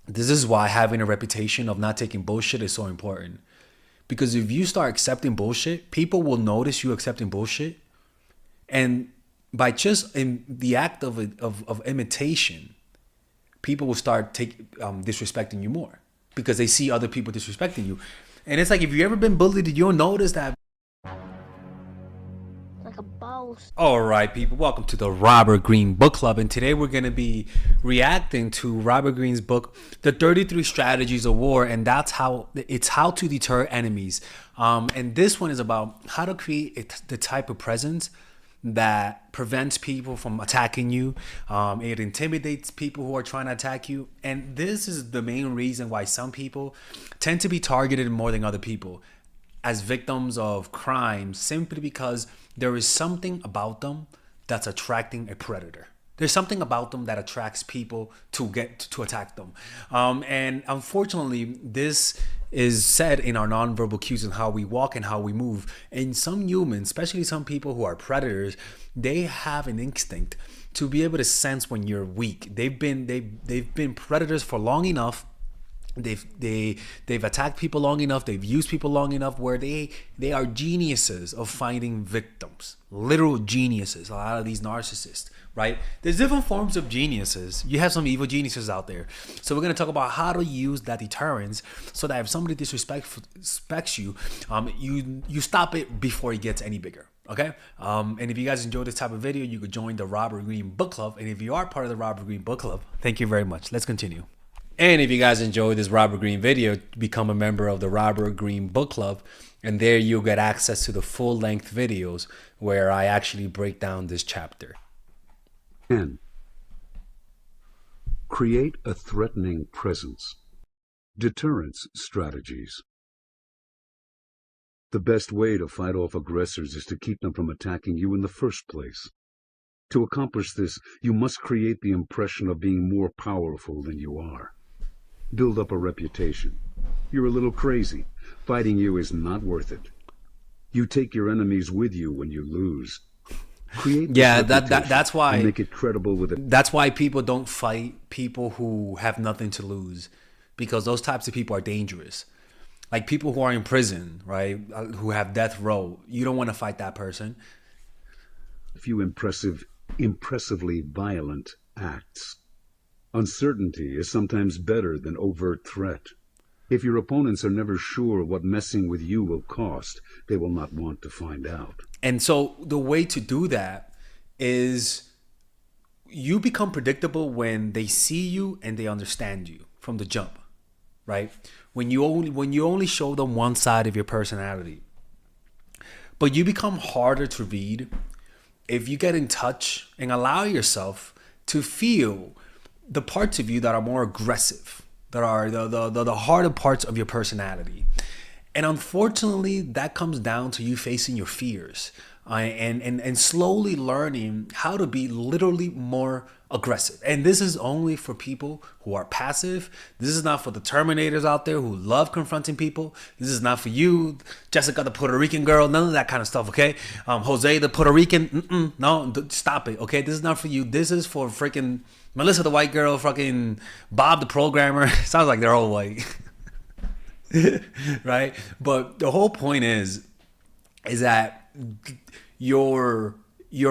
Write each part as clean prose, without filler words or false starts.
This is why having a reputation of not taking bullshit is so important. Because if you start accepting bullshit, people will notice you accepting bullshit. And by just in the act of imitation, people will start disrespecting you more because they see other people disrespecting you. And it's like, if you ever been bullied, you'll notice that. Like a boss. All right, people, welcome to the Robert Greene Book Club. And today we're going to be reacting to Robert Greene's book, The 33 Strategies of War. And that's how to deter enemies. And this one is about how to create the type of presence that prevents people from attacking you. It intimidates people who are trying to attack you. And this is the main reason why some people tend to be targeted more than other people as victims of crime, simply because there is something about them that's attracting a predator. There's something about them that attracts people to attack them. And unfortunately, this is said in our nonverbal cues and how we walk and how we move. And some humans, especially some people who are predators, they have an instinct to be able to sense when you're weak. They've been predators for long enough. They've attacked people long enough, they've used people long enough, where they are geniuses of finding victims, literal geniuses. A lot of these narcissists, right? There's different forms of geniuses. You have some evil geniuses out there. So we're going to talk about how to use that deterrence so that if somebody disrespects you, you stop it before it gets any bigger. Okay. And if you guys enjoyed this type of video, you could join the Robert Greene Book Club. And if you are part of the Robert Greene Book Club, thank you very much. Let's continue. And if you guys enjoyed this Robert Greene video, become a member of the Robert Greene Book Club. And there you'll get access to the full-length videos where I actually break down this chapter. 10. Create a threatening presence. Deterrence strategies. The best way to fight off aggressors is to keep them from attacking you in the first place. To accomplish this, you must create the impression of being more powerful than you are. Build up a reputation. You're a little crazy. Fighting you is not worth it. You take your enemies with you when you lose. Create That's why and make it credible with it. That's why people don't fight people who have nothing to lose, because those types of people are dangerous. Like people who are in prison, right? Who have death row. You don't want to fight that person. A few impressively violent acts. Uncertainty is sometimes better than overt threat. If your opponents are never sure what messing with you will cost, they will not want to find out. And so the way to do that is you become predictable when they see you and they understand you from the jump, right? When you only show them one side of your personality. But you become harder to read if you get in touch and allow yourself to feel the parts of you that are more aggressive, that are the harder parts of your personality. And unfortunately, that comes down to you facing your fears and slowly learning how to be literally more aggressive. And this is only for people who are passive. This is not for the Terminators out there who love confronting people. This is not for you, Jessica, the Puerto Rican girl, none of that kind of stuff, okay? Jose, the Puerto Rican, no, stop it, okay? This is not for you. This is for freaking Melissa, the white girl, fucking Bob, the programmer. Sounds like they're all white. Right? But the whole point is that your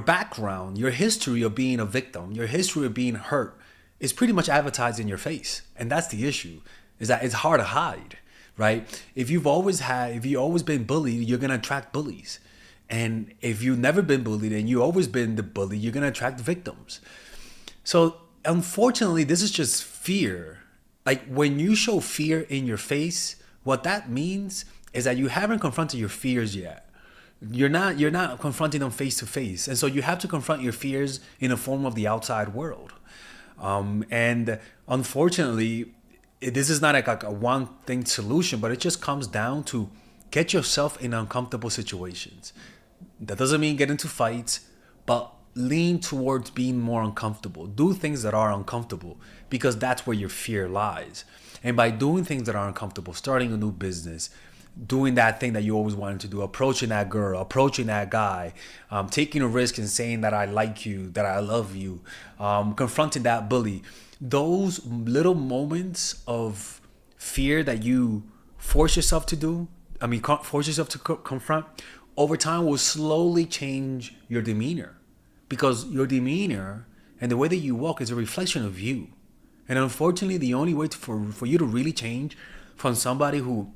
background, your history of being a victim, your history of being hurt is pretty much advertised in your face. And that's the issue, is that it's hard to hide, right? If you've always been bullied, you're going to attract bullies. And if you've never been bullied and you've always been the bully, you're going to attract victims. So unfortunately, this is just fear. Like when you show fear in your face, what that means is that you haven't confronted your fears yet. You're not confronting them face to face. And so you have to confront your fears in the form of the outside world. And unfortunately, this is not like a one thing solution, but it just comes down to get yourself in uncomfortable situations. That doesn't mean get into fights, but lean towards being more uncomfortable. Do things that are uncomfortable, because that's where your fear lies. And by doing things that are uncomfortable, starting a new business, doing that thing that you always wanted to do, approaching that girl, approaching that guy, taking a risk and saying that I like you, that I love you, confronting that bully, those little moments of fear that you force yourself to do, force yourself to confront, over time will slowly change your demeanor, because your demeanor and the way that you walk is a reflection of you. And unfortunately, the only way for you to really change from somebody who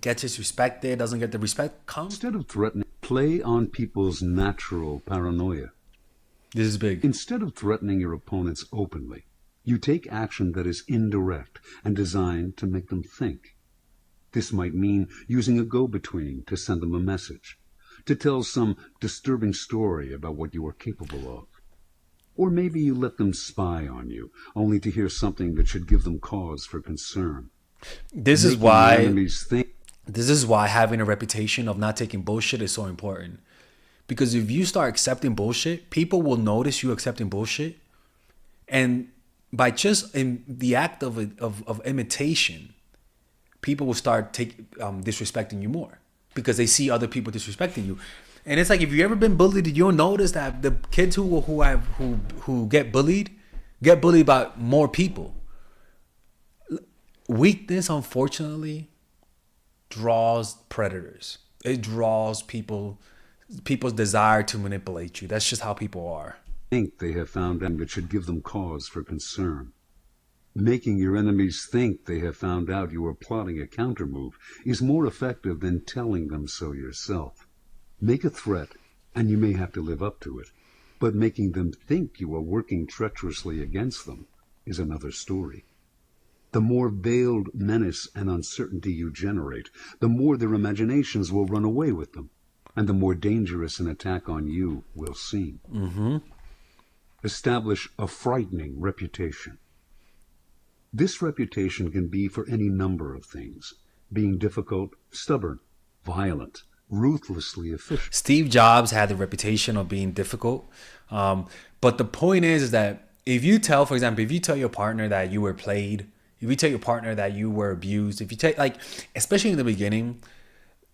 gets disrespected, doesn't get the respect, comes. Instead of threatening, play on people's natural paranoia. This is big. Instead of threatening your opponents openly, you take action that is indirect and designed to make them think. This might mean using a go-between to send them a message, to tell some disturbing story about what you are capable of. Or maybe you let them spy on you, only to hear something that should give them cause for concern. This is Making your why enemies think. this is why having a reputation of not taking bullshit is so important. Because if you start accepting bullshit, people will notice you accepting bullshit, and by just in the act of imitation, people will start disrespecting you more because they see other people disrespecting you. And it's like, if you ever been bullied, you'll notice that the kids who get bullied by more people. Weakness, unfortunately, draws predators. It draws people's desire to manipulate you. That's just how people are. Think they have found out that should give them cause for concern. Making your enemies think they have found out you are plotting a countermove is more effective than telling them so yourself. Make a threat, and you may have to live up to it, but making them think you are working treacherously against them is another story. The more veiled menace and uncertainty you generate, the more their imaginations will run away with them, and the more dangerous an attack on you will seem. Establish a frightening reputation. This reputation can be for any number of things: being difficult, stubborn, violent, ruthlessly efficient. Steve Jobs had the reputation of being difficult. But the point is that if you tell your partner that you were played, if you tell your partner that you were abused, if you take, like, especially in the beginning,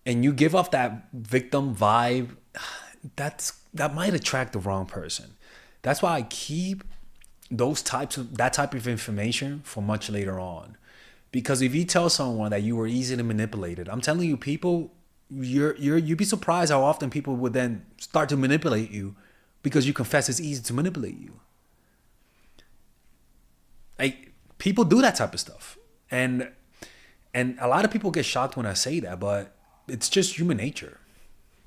and you give off that victim vibe, that might attract the wrong person. That's why I keep that type of information for much later on. Because if you tell someone that you were easily manipulated, I'm telling you, people, you'd be surprised how often people would then start to manipulate you because you confess it's easy to manipulate you. Like, people do that type of stuff. And a lot of people get shocked when I say that, but it's just human nature.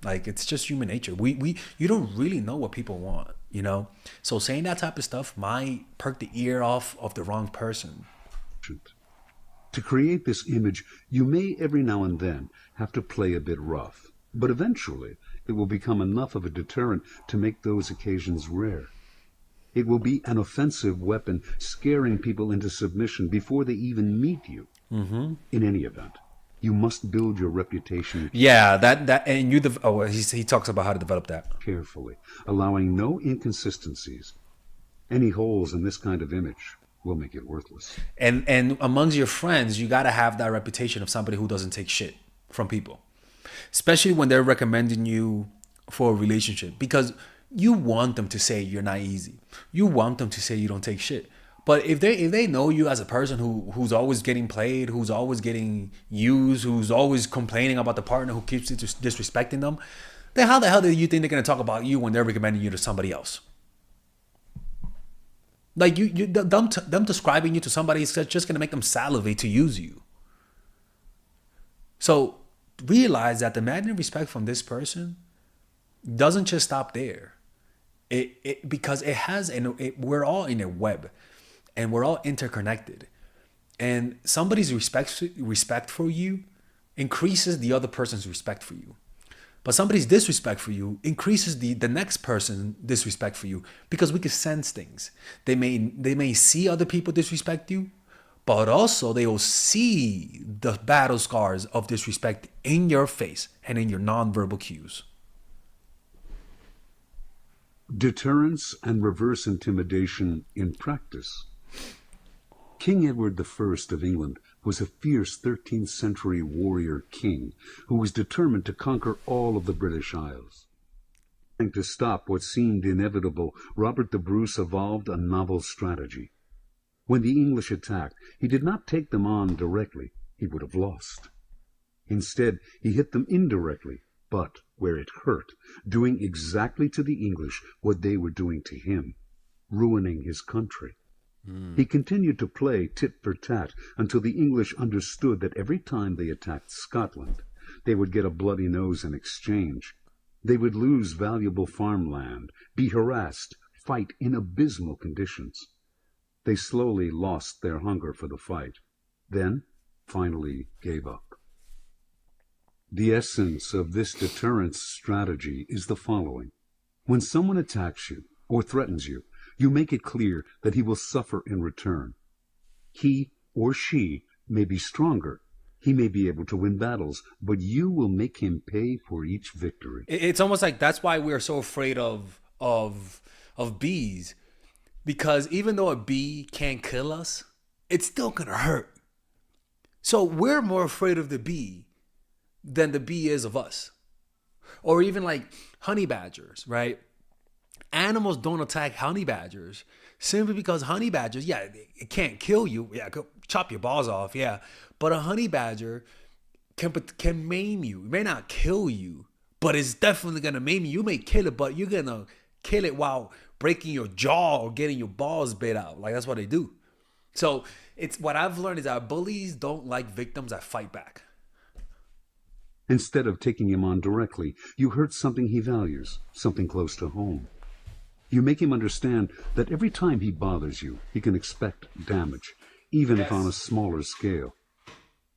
Like, it's just human nature. You don't really know what people want, you know? So saying that type of stuff might perk the ear off of the wrong person. To create this image, you may every now and then have to play a bit rough, but eventually it will become enough of a deterrent to make those occasions rare. It will be an offensive weapon, scaring people into submission before they even meet you. In any event, you must build your reputation. Yeah, he talks about how to develop that Carefully, allowing no inconsistencies. Any holes in this kind of image will make it worthless. And amongst your friends, you got to have that reputation of somebody who doesn't take shit from people, especially when they're recommending you for a relationship, because you want them to say you're not easy. You want them to say you don't take shit. But if they know you as a person who's always getting played, who's always getting used, who's always complaining about the partner who keeps disrespecting them, then how the hell do you think they're going to talk about you when they're recommending you to somebody else? Like, them describing you to somebody is just going to make them salivate to use you. So realize that demanding respect from this person doesn't just stop there. Because we're all in a web, and we're all interconnected. And somebody's respect for you increases the other person's respect for you. But somebody's disrespect for you increases the next person's disrespect for you, because we can sense things. They may see other people disrespect you, but also they will see the battle scars of disrespect in your face and in your nonverbal cues. Deterrence and reverse intimidation in practice. King Edward I of England was a fierce 13th century warrior king who was determined to conquer all of the British Isles. To stop what seemed inevitable, Robert the Bruce evolved a novel strategy. When the English attacked, he did not take them on directly. He would have lost. Instead, he hit them indirectly, but where it hurt, doing exactly to the English what they were doing to him, ruining his country. He continued to play tit for tat until the English understood that every time they attacked Scotland, they would get a bloody nose in exchange. They would lose valuable farmland, be harassed, fight in abysmal conditions. They slowly lost their hunger for the fight, then finally gave up. The essence of this deterrence strategy is the following. When someone attacks you or threatens you, you make it clear that he will suffer in return. He or she may be stronger. He may be able to win battles, but you will make him pay for each victory. It's almost like that's why we're so afraid of bees, because even though a bee can't kill us, it's still gonna hurt. So we're more afraid of the bee than the bee is of us. Or even like honey badgers, right? Animals don't attack honey badgers simply because honey badgers, yeah, it can't kill you. Yeah, go chop your balls off, yeah. But a honey badger can maim you. It may not kill you, but it's definitely gonna maim you. You may kill it, but you're gonna kill it while breaking your jaw or getting your balls bit out. Like that's what they do. So it's what I've learned is that bullies don't like victims that fight back. Instead of taking him on directly, you hurt something he values, something close to home. You make him understand that every time he bothers you, he can expect damage, even if on a smaller scale.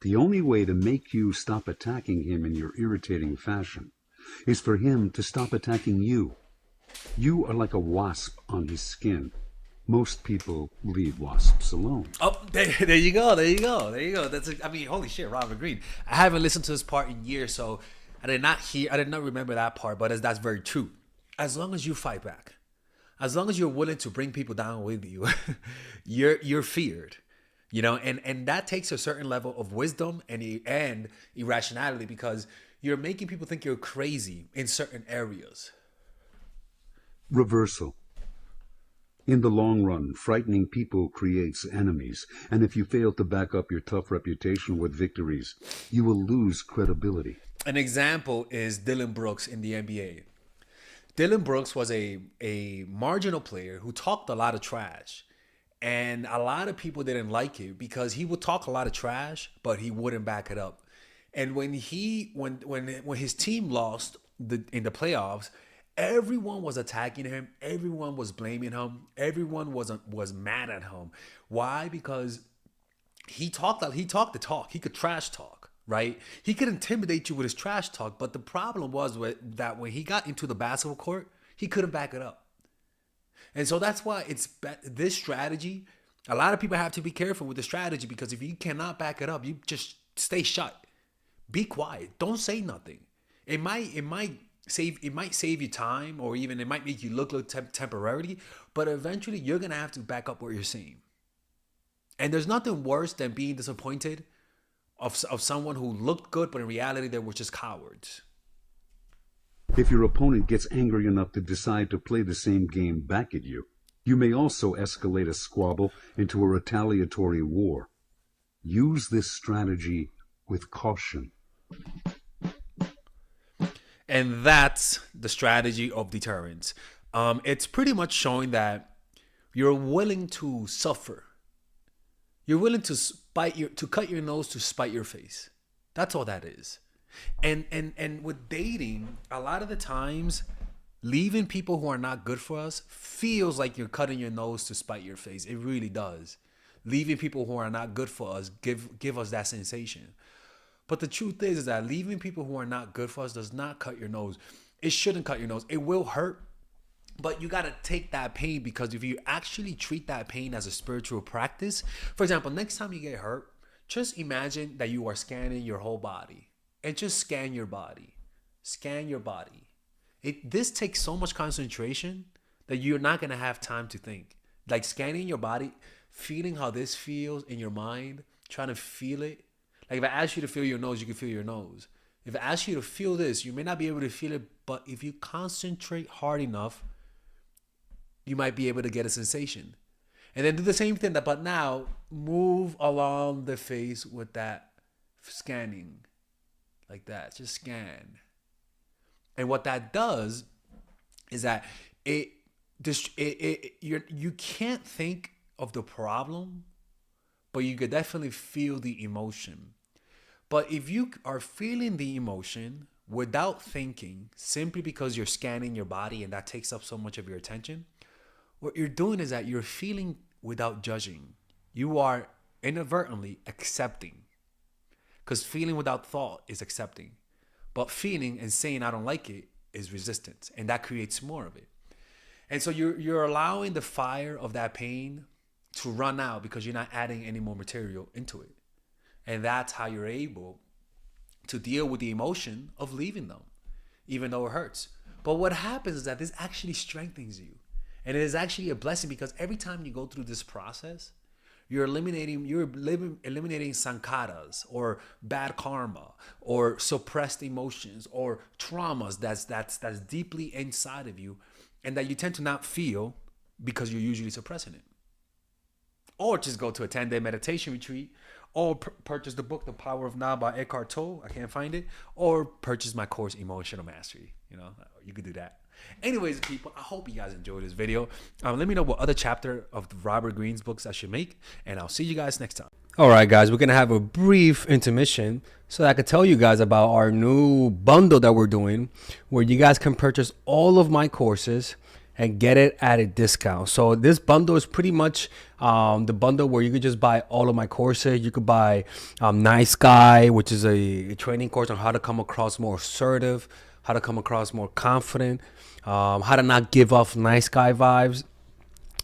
The only way to make you stop attacking him in your irritating fashion is for him to stop attacking you. You are like a wasp on his skin. Most people leave wasps alone. Oh, there you go. There you go. There you go. I mean, holy shit, Robert Greene. I haven't listened to this part in years, so I did not remember that part, but that's very true. As long as you fight back, as long as you're willing to bring people down with you, you're feared. You know, and that takes a certain level of wisdom and irrationality, because you're making people think you're crazy in certain areas. Reversal. In the long run, frightening people creates enemies, and if you fail to back up your tough reputation with victories, you will lose credibility. An example is Dylan Brooks in the NBA. Dylan Brooks was a marginal player who talked a lot of trash. And a lot of people didn't like it because he would talk a lot of trash, but he wouldn't back it up. And when his team lost in the playoffs, everyone was attacking him. Everyone was blaming him. Everyone was mad at him. Why? Because he talked the talk. He could trash talk, right? He could intimidate you with his trash talk. But the problem was that when he got into the basketball court, he couldn't back it up. And so that's why this strategy. A lot of people have to be careful with the strategy, because if you cannot back it up, you just stay shut. Be quiet. Don't say nothing. It might save you time, or even it might make you look temporarily, but eventually you're gonna have to back up what you're saying. And there's nothing worse than being disappointed of someone who looked good, but in reality they were just cowards. If your opponent gets angry enough to decide to play the same game back at you, you may also escalate a squabble into a retaliatory war. Use this strategy with caution. And that's the strategy of deterrence. It's pretty much showing that you're willing to suffer. You're willing to cut your nose to spite your face. That's all that is. And with dating, a lot of the times, leaving people who are not good for us feels like you're cutting your nose to spite your face. It really does. Leaving people who are not good for us give us that sensation. But the truth is that leaving people who are not good for us does not cut your nose. It shouldn't cut your nose. It will hurt, but you got to take that pain, because if you actually treat that pain as a spiritual practice, for example, next time you get hurt, just imagine that you are scanning your whole body. And just scan your body. Scan your body. This takes so much concentration that you're not going to have time to think. Like scanning your body, feeling how this feels in your mind, trying to feel it. Like if I ask you to feel your nose, you can feel your nose. If I ask you to feel this, you may not be able to feel it, but if you concentrate hard enough, you might be able to get a sensation. And then do the same thing, but now move along the face with that scanning, like that. Just scan. And what that does is that you can't think of the problem, but you could definitely feel the emotion. But if you are feeling the emotion without thinking, simply because you're scanning your body and that takes up so much of your attention, what you're doing is that you're feeling without judging. You are inadvertently accepting. Because feeling without thought is accepting. But feeling and saying I don't like it is resistance. And that creates more of it. And so you're allowing the fire of that pain to run out because you're not adding any more material into it. And that's how you're able to deal with the emotion of leaving them, even though it hurts. But what happens is that this actually strengthens you. And it is actually a blessing because every time you go through this process, you're eliminating sankaras or bad karma or suppressed emotions or traumas that's deeply inside of you and that you tend to not feel because you're usually suppressing it. Or just go to a 10-day meditation retreat, or purchase the book The Power of Now by Eckhart Tolle. I can't find it. Or purchase my course Emotional Mastery. You could do that. Anyways, people, I hope you guys enjoyed this video. Let me know what other chapter of Robert Greene's books I should make, and I'll see you guys next time. All right, guys, we're going to have a brief intermission so that I could tell you guys about our new bundle that we're doing, where you guys can purchase all of my courses and get it at a discount. So this bundle is pretty much the bundle where you could just buy all of my courses. You could buy Nice Guy, which is a training course on how to come across more assertive, how to come across more confident, how to not give off nice guy vibes.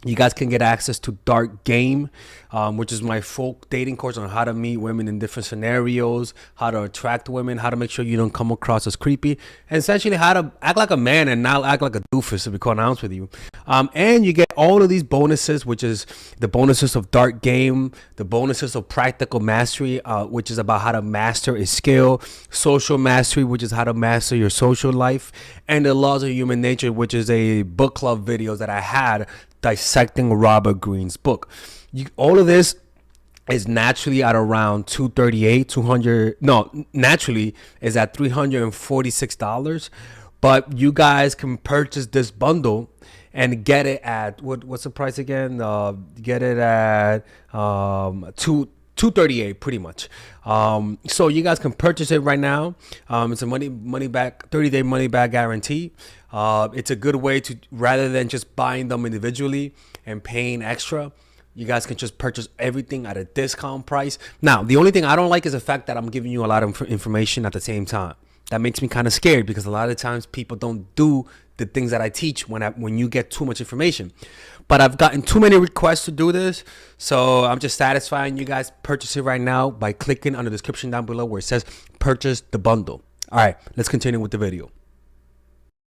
You guys can get access to Dark Game, which is my full dating course on how to meet women in different scenarios, how to attract women, how to make sure you don't come across as creepy, and essentially how to act like a man and not act like a doofus, to be quite honest with you. And you get all of these bonuses, which is the bonuses of Dark Game, the bonuses of Practical Mastery, which is about how to master a skill, Social Mastery, which is how to master your social life, and the Laws of Human Nature, which is a book club videos that I had dissecting Robert Greene's book. All of this is naturally at around naturally is at $346, but you guys can purchase this bundle and get it at what's the price again? Get it at $238 pretty much. So you guys can purchase it right now. It's a money back 30-day money back guarantee. It's a good way to, rather than just buying them individually and paying extra, you guys can just purchase everything at a discount price. Now, the only thing I don't like is the fact that I'm giving you a lot of information at the same time. That makes me kind of scared because a lot of times people don't do the things that I teach when you get too much information. But I've gotten too many requests to do this, so I'm just satisfying you guys. Purchase it right now by clicking on the description down below where it says purchase the bundle. All right, let's continue with the video.